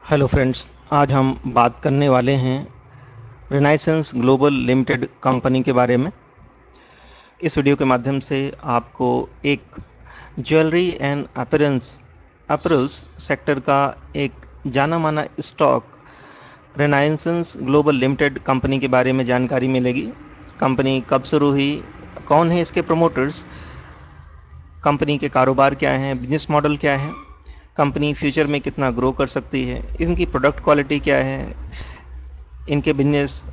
Hello friends, आज हम बात करने वाले हैं रिनाइसेंस ग्लोबल लिमिटेड कंपनी के बारे में। इस वीडियो के माध्यम से आपको एक ज्वेलरी एंड अपरेल्स सेक्टर का एक जाना माना stock renaissance global limited company के बारे में जानकारी मिलेगी। कंपनी कब शुरू हुई, कौन है इसके प्रमोटर्स, कंपनी के कारोबार क्या हैं, बिजनेस मॉडल क्या है, कंपनी फ्यूचर में कितना ग्रो कर सकती है, इनकी प्रोडक्ट क्वालिटी क्या है, इनके बिजनेस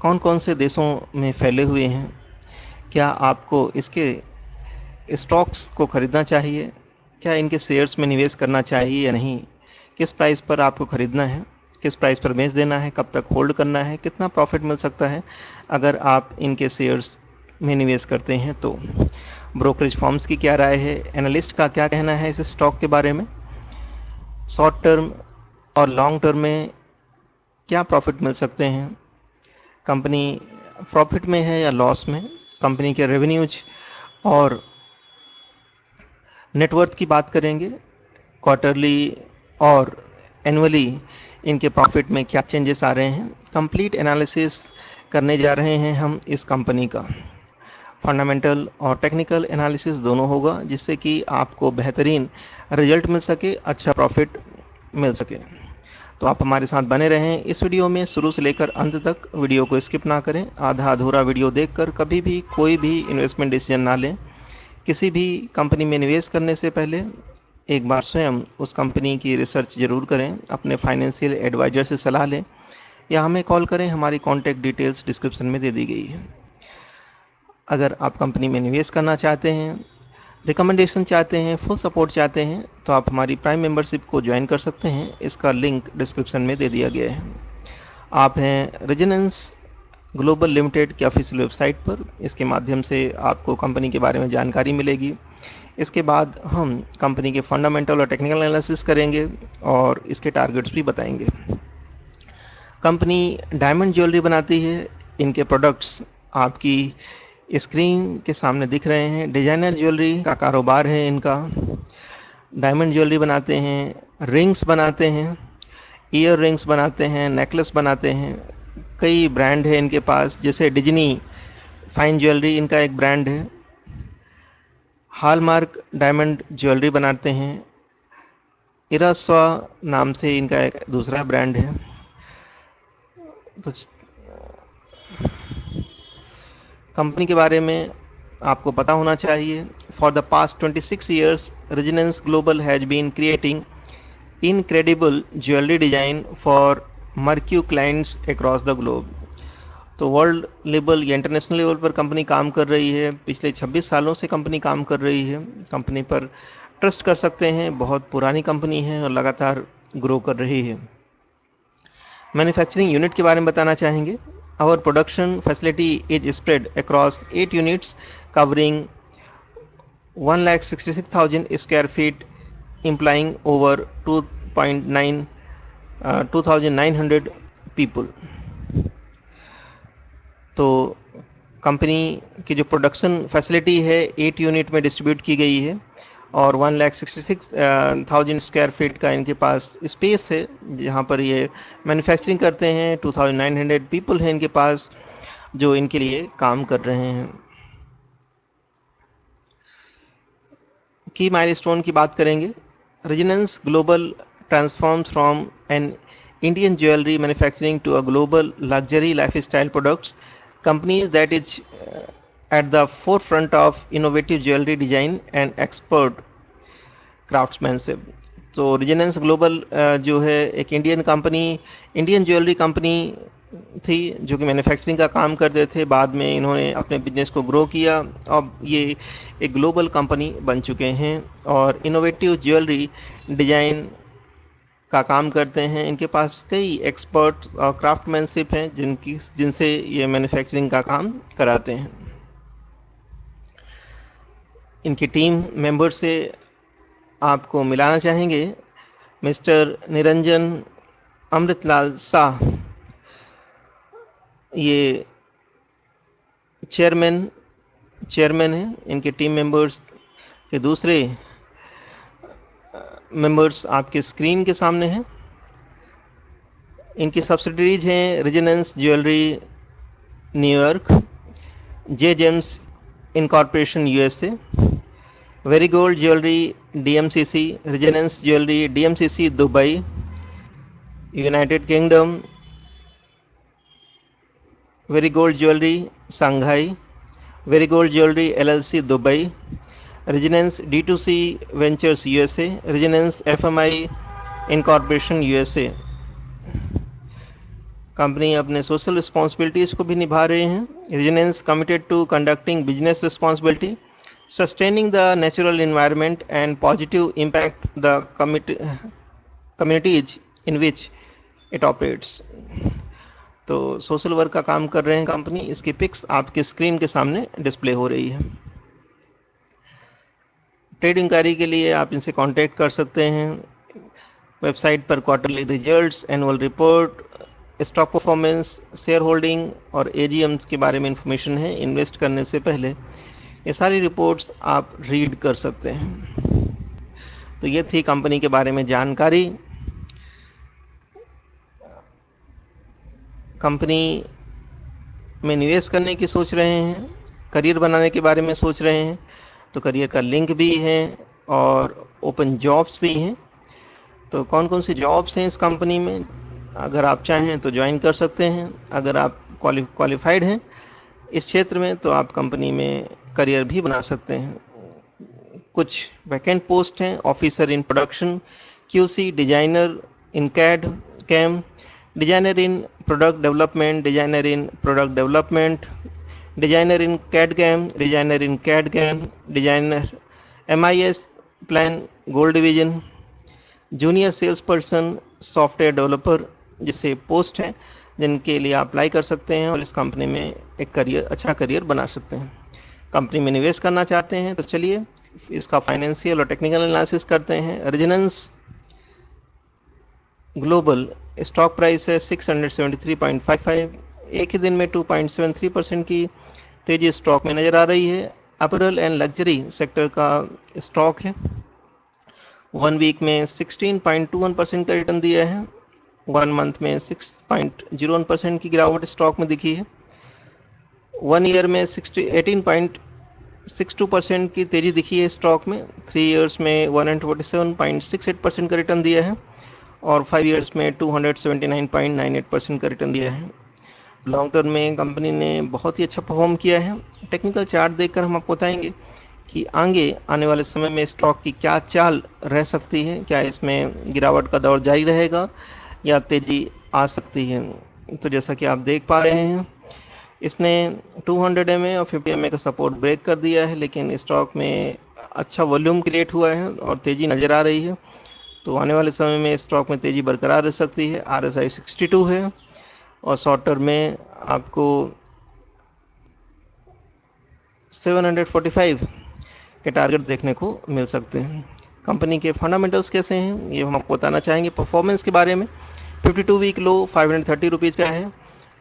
कौन कौन से देशों में फैले हुए हैं, क्या आपको इसके स्टॉक्स को खरीदना चाहिए, क्या इनके शेयर्स में निवेश करना चाहिए या नहीं, किस प्राइस पर आपको खरीदना है, किस प्राइस पर बेच देना है, कब तक होल्ड करना है, कितना प्रॉफिट मिल सकता है अगर आप इनके शेयर्स में निवेश करते हैं तो, ब्रोकरेज फर्म्स की क्या राय है, एनालिस्ट का क्या कहना है इस स्टॉक के बारे में, शॉर्ट टर्म और लॉन्ग टर्म में क्या प्रॉफिट मिल सकते हैं, कंपनी प्रॉफिट में है या लॉस में, कंपनी के रेवेन्यूज और नेटवर्थ की बात करेंगे, क्वार्टरली और एनुअली इनके प्रॉफिट में क्या चेंजेस आ रहे हैं। कंप्लीट एनालिसिस करने जा रहे हैं हम इस कंपनी का। फंडामेंटल और टेक्निकल एनालिसिस दोनों होगा, जिससे कि आपको बेहतरीन रिजल्ट मिल सके, अच्छा प्रॉफिट मिल सके। तो आप हमारे साथ बने रहें इस वीडियो में शुरू से लेकर अंत तक। वीडियो को स्किप ना करें, आधा अधूरा वीडियो देखकर कभी भी कोई भी इन्वेस्टमेंट डिसीजन ना लें। किसी भी कंपनी में निवेश करने से पहले एक बार स्वयं उस कंपनी की रिसर्च जरूर करें, अपने फाइनेंशियल एडवाइजर से सलाह लें या हमें कॉल करें, हमारी कॉन्टैक्ट डिटेल्स डिस्क्रिप्शन में दे दी गई है। अगर आप कंपनी में निवेश करना चाहते हैं, रिकमेंडेशन चाहते हैं, फुल सपोर्ट चाहते हैं, तो आप हमारी प्राइम मेंबरशिप को ज्वाइन कर सकते हैं। इसका लिंक डिस्क्रिप्शन में दे दिया गया है। आप हैं रेजोनेंस ग्लोबल लिमिटेड की ऑफिशियल वेबसाइट पर, इसके माध्यम से आपको कंपनी के बारे में जानकारी मिलेगी। इसके बाद हम कंपनी के फंडामेंटल और टेक्निकल एनालिसिस करेंगे और इसके टारगेट्स भी बताएंगे। कंपनी डायमंड ज्वेलरी बनाती है। इनके प्रोडक्ट्स आपकी स्क्रीन के सामने दिख रहे हैं। डिजाइनर ज्वेलरी का कारोबार है इनका। डायमंड ज्वेलरी बनाते हैं, रिंग्स बनाते हैं, ईयर रिंग्स बनाते हैं, नेकलेस बनाते हैं। कई ब्रांड है इनके पास, जैसे डिज्नी फाइन ज्वेलरी इनका एक ब्रांड है। हॉलमार्क डायमंड ज्वेलरी बनाते हैं। इरास्वा नाम से इनका एक दूसरा ब्रांड है। तो कंपनी के बारे में आपको पता होना चाहिए। For the past 26 years, Renaissance Global has been creating incredible jewellery design for marquee clients across the globe. तो वर्ल्ड लेवल या इंटरनेशनल लेवल पर कंपनी काम कर रही है। पिछले 26 सालों से कंपनी काम कर रही है। कंपनी पर ट्रस्ट कर सकते हैं, बहुत पुरानी कंपनी है और लगातार ग्रो कर रही है। मैन्युफैक्चरिंग यूनिट के बारे में बताना चाहेंगे। Our production facility is spread across 8 units covering 1,66,000 square feet, implying over 2,900 people. तो कंपनी की जो प्रोडक्शन फैसिलिटी है 8 यूनिट में डिस्ट्रीब्यूट की गई है और 1,66,000 स्क्वायर फीट का इनके पास स्पेस है जहाँ पर ये मैन्युफैक्चरिंग करते हैं। 2,900 पीपल हैं इनके पास जो इनके लिए काम कर रहे हैं। की माइलस्टोन की बात करेंगे। Residence global transforms from an Indian jewellery manufacturing to a global luxury lifestyle products companies that is at the forefront of innovative jewelry design and expert craftsmanship। तो रेजिडेंस ग्लोबल जो है एक इंडियन ज्वेलरी कंपनी थी जो कि manufacturing का काम करते थे। बाद में इन्होंने अपने बिजनेस को ग्रो किया। अब ये एक ग्लोबल कंपनी बन चुके हैं और इनोवेटिव ज्वेलरी डिजाइन का काम करते हैं। इनके पास कई एक्सपर्ट और क्राफ्टमैनशिप हैं जिनसे ये मैन्युफैक्चरिंग का काम कराते हैं। इनकी टीम मेंबर से आपको मिलाना चाहेंगे। मिस्टर निरंजन अमृतलाल शाह, ये चेयरमैन हैं। इनके टीम मेंबर्स के दूसरे मेंबर्स आपके स्क्रीन के सामने हैं। इनकी सब्सिडरीज हैं Renaissance jewellery New York, Jay Gems Incorporation USA, Verigold jewellery DMCC, Renaissance jewellery DMCC Dubai, United Kingdom, Verigold jewellery Shanghai, Verigold jewellery LLC Dubai, Renaissance D2C ventures USA, Renaissance FMI Incorporation USA. Company अपने social responsibilities को भी निभा रहे हैं। Renaissance committed to conducting business responsibility, sustaining the natural environment and positive impact the communities in which it operates। तो social work का काम कर रहे हैं कंपनी। इसकी पिक्स आपके स्क्रीन के सामने डिस्प्ले हो रही है। ट्रेड इंक्वायरी के लिए आप इनसे कांटेक्ट कर सकते हैं। वेबसाइट पर quarterly results, annual report, stock performance, share holding और एजीएम्स के बारे में इंफॉर्मेशन है। इन्वेस्ट करने से पहले ये सारी रिपोर्ट्स आप रीड कर सकते हैं। तो ये थी कंपनी के बारे में जानकारी। कंपनी में निवेश करने की सोच रहे हैं, करियर बनाने के बारे में सोच रहे हैं, तो करियर का लिंक भी है और ओपन जॉब्स भी हैं। तो कौन कौन सी जॉब्स हैं इस कंपनी में, अगर आप चाहें तो ज्वाइन कर सकते हैं। अगर आप क्वालिफाइड हैं इस क्षेत्र में तो आप कंपनी में करियर भी बना सकते हैं। कुछ वैकेंट पोस्ट हैं। Officer in production, QC, designer in CAD CAM, designer in product development, designer in product development, designer in CAD CAM, designer in CAD CAM, designer MIS plan gold division, junior sales person, software developer, जैसे post हैं जिनके लिए आप apply कर सकते हैं और इस कंपनी में एक अच्छा करियर बना सकते हैं। कंपनी में निवेश करना चाहते हैं तो चलिए इसका फाइनेंशियल और टेक्निकल एनालिसिस करते हैं। रेजिडेंस ग्लोबल स्टॉक प्राइस है 673.55, एक ही दिन में 2.73% की तेजी स्टॉक में नजर आ रही है। अपैरल एंड लग्जरी सेक्टर का स्टॉक है। 1 वीक में 16.21% का रिटर्न दिया है। 1 मंथ में 6.01% की गिरावट स्टॉक में दिखी है। 1 ईयर में 18.62% की तेजी दिखी है स्टॉक में। 3 इयर्स में 147.68% का रिटर्न दिया है और 5 इयर्स में 279.98% का रिटर्न दिया है। लॉन्ग टर्म में कंपनी ने बहुत ही अच्छा परफॉर्म किया है। टेक्निकल चार्ट देखकर हम आपको बताएंगे कि आगे आने वाले समय में स्टॉक की क्या चाल रह सकती है। क्या इसमें गिरावट का दौर जारी रहेगा या तेजी आ सकती है। तो जैसा कि आप देख पा रहे हैं इसने 200 MA और 50 MA का सपोर्ट ब्रेक कर दिया है, लेकिन स्टॉक में अच्छा वॉल्यूम क्रिएट हुआ है और तेजी नज़र आ रही है। तो आने वाले समय में स्टॉक में तेजी बरकरार रह सकती है। RSI 62 है और शॉर्ट टर्म में आपको 745 के टारगेट देखने को मिल सकते हैं। कंपनी के फंडामेंटल्स कैसे हैं ये हम आपको बताना चाहेंगे। परफॉर्मेंस के बारे में 52 वीक लो 530 रुपीज़ का है,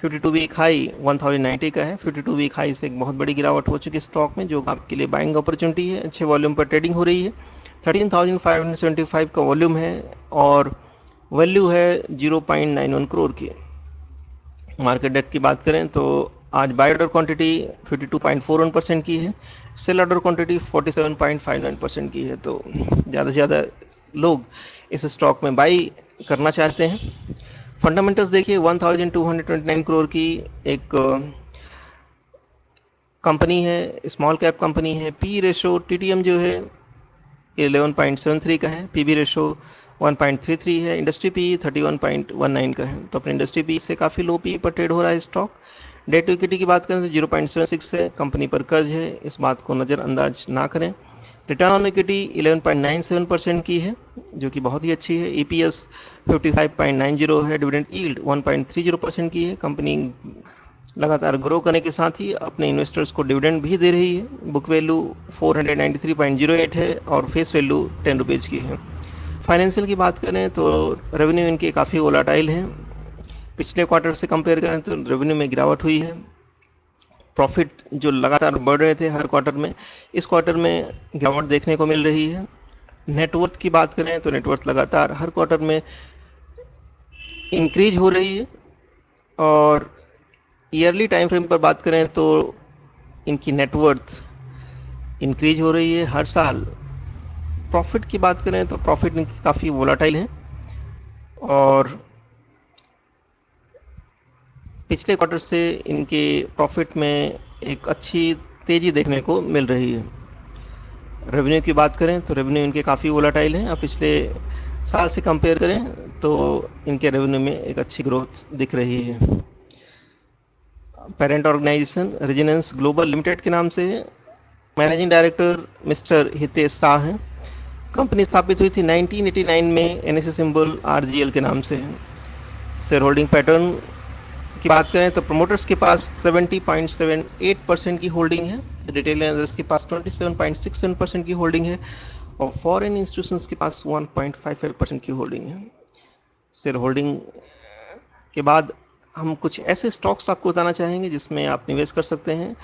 52 वीक हाई 1090 का है। 52 वीक हाई से एक बहुत बड़ी गिरावट हो चुकी है स्टॉक में, जो आपके लिए बाइंग अपॉर्चुनिटी है। अच्छे वॉल्यूम पर ट्रेडिंग हो रही है। 13,575 का वॉल्यूम है और वैल्यू है 0.91 करोड़ की। मार्केट डेप्थ की बात करें तो आज बाय ऑर्डर क्वांटिटी 52.41% की है, सेल ऑर्डर क्वांटिटी 47.59% की है। तो ज़्यादा से ज़्यादा लोग इस स्टॉक में बाई करना चाहते हैं। फंडामेंटल्स देखिए, 1229 करोड़ की एक कंपनी है, स्मॉल कैप कंपनी है। पी रेशो TTM जो है 11.73 का है, पीबी रेशो 1.33 है, इंडस्ट्री पी 31.19 का है। तो अपने इंडस्ट्री पी से काफ़ी लो पी पर ट्रेड हो रहा है स्टॉक। डेट टू इक्विटी की बात करें तो 0.76 है। कंपनी पर कर्ज है, इस बात को नज़रअंदाज ना करें। रिटर्न ऑन इक्विटी 11.97% की है, जो कि बहुत ही अच्छी है। EPS 55.90 है। डिविडेंड यील्ड 1.30% की है। कंपनी लगातार ग्रो करने के साथ ही अपने इन्वेस्टर्स को डिविडेंड भी दे रही है। बुक वैल्यू 493.08 है और फेस वैल्यू 10 रुपीज़ की है। फाइनेंशियल की बात करें तो रेवेन्यू इनके काफ़ी वोलाटाइल है। पिछले क्वार्टर से कंपेयर करें तो रेवेन्यू में गिरावट हुई है। प्रॉफिट जो लगातार बढ़ रहे थे हर क्वार्टर में, इस क्वार्टर में गिरावट देखने को मिल रही है। नेटवर्थ की बात करें तो नेटवर्थ लगातार हर क्वार्टर में इंक्रीज हो रही है। और ईयरली टाइम फ्रेम पर बात करें तो इनकी नेटवर्थ इंक्रीज हो रही है हर साल। प्रॉफिट की बात करें तो प्रॉफिट इनकी काफ़ी वोलाटाइल है और पिछले क्वार्टर से इनके प्रॉफिट में एक अच्छी तेज़ी देखने को मिल रही है। रेवेन्यू की बात करें तो रेवेन्यू इनके काफ़ी वोलाटाइल है। अब पिछले साल से कंपेयर करें तो इनके रेवेन्यू में एक अच्छी ग्रोथ दिख रही है। Parent organisation residence global limited के नाम से है। Managing director mister Hitesh Shah हैं। कंपनी स्थापित हुई थी 1989 में। एनएसए सिंबल आरजीएल के नाम से है। शेयर होल्डिंग पैटर्न की बात करें तो प्रमोटर्स के पास 70.78% की होल्डिंग है, रिटेल इन्वेस्टर्स के पास 27.67% की होल्डिंग है और फॉरेन इंस्टीट्यूशंस के पास 1.55% की होल्डिंग है। शेयर होल्डिंग के बाद हम कुछ ऐसे स्टॉक्स आपको बताना चाहेंगे जिसमें आप निवेश कर सकते हैं।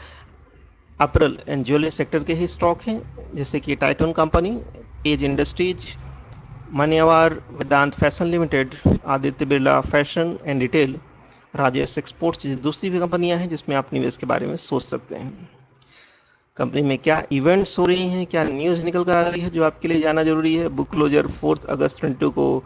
अपैरल एंड ज्वेलरी सेक्टर के ही स्टॉक हैं, जैसे कि टाइटन कंपनी, एज industries, Manyavar Vedant Fashion Limited, Aditya Birla Fashion and Retail, Rajesh Exports जैसी दूसरी भी कंपनियां हैं जिसमें आप निवेश के बारे में सोच सकते हैं। कंपनी में क्या इवेंट्स हो रही हैं, क्या न्यूज़ निकल कर आ रही है जो आपके लिए जानना जरूरी है। बुक क्लोजर 4 अगस्त 22 को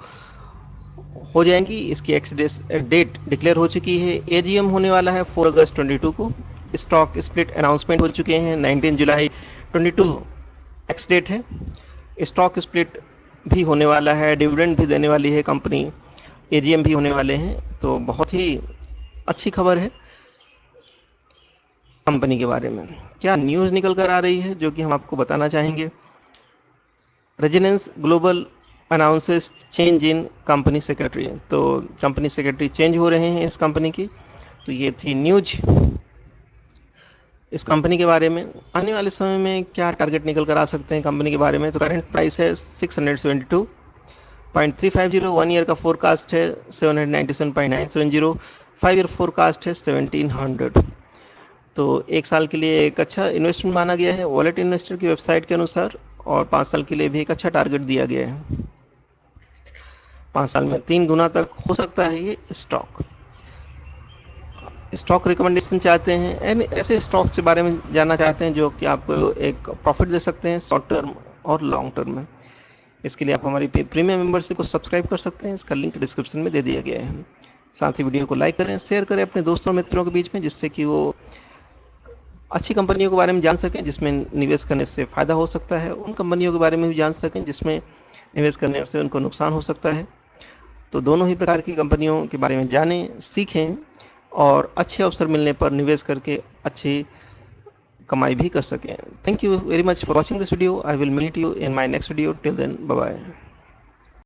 हो जाएंगी। इसकी एक्स डेट डिक्लेयर हो चुकी है। एजीएम होने वाला है 4 अगस्त 22 को। स्टॉक स्प्लिट अनाउंसमेंट हो चुके हैं। 19 जुलाई 22 एक्स डेट है। स्टॉक स्प्लिट भी होने वाला है, डिविडेंड भी देने वाली है कंपनी, एजीएम भी होने वाले हैं। तो बहुत ही अच्छी खबर है कंपनी के बारे में। क्या न्यूज़ निकल कर आ रही है जो कि हम आपको बताना चाहेंगे। Residence global announces change in company secretary. तो कंपनी सेक्रेटरी चेंज हो रहे हैं इस कंपनी की। तो ये थी न्यूज इस कंपनी के बारे में। आने वाले समय में क्या टारगेट निकल कर आ सकते हैं कंपनी के बारे में। तो करंट प्राइस है 672.350, 1 ईयर का फोरकास्ट है 797.970, 5 ईयर फोरकास्ट है 1700। तो एक साल के लिए एक अच्छा इन्वेस्टमेंट माना गया है वॉलेट इन्वेस्टर की वेबसाइट के अनुसार, और 5 साल के लिए भी एक अच्छा टारगेट दिया गया है। 5 साल में 3 गुना तक हो सकता है ये स्टॉक रिकमेंडेशन चाहते हैं, ऐसे स्टॉक्स के बारे में जानना चाहते हैं जो कि आपको एक प्रॉफिट दे सकते हैं शॉर्ट टर्म और लॉन्ग टर्म में। इसके लिए आप हमारी प्रीमियम मेंबरशिप को सब्सक्राइब कर सकते हैं। इसका लिंक डिस्क्रिप्शन में दे दिया गया है। साथ ही वीडियो को लाइक करें, शेयर करें अपने दोस्तों और मित्रों के बीच में, जिससे कि वो अच्छी कंपनियों के बारे में जान सकें जिसमें निवेश करने से फ़ायदा हो सकता है, उन कंपनियों के बारे में भी जान सकें जिसमें निवेश करने से उनको नुकसान हो सकता है। तो दोनों ही प्रकार की कंपनियों के बारे में जानें, सीखें और अच्छे अवसर मिलने पर निवेश करके अच्छी कमाई भी कर सकें। Thank you very much for watching this video. I will meet you in my next video. Till then, bye bye.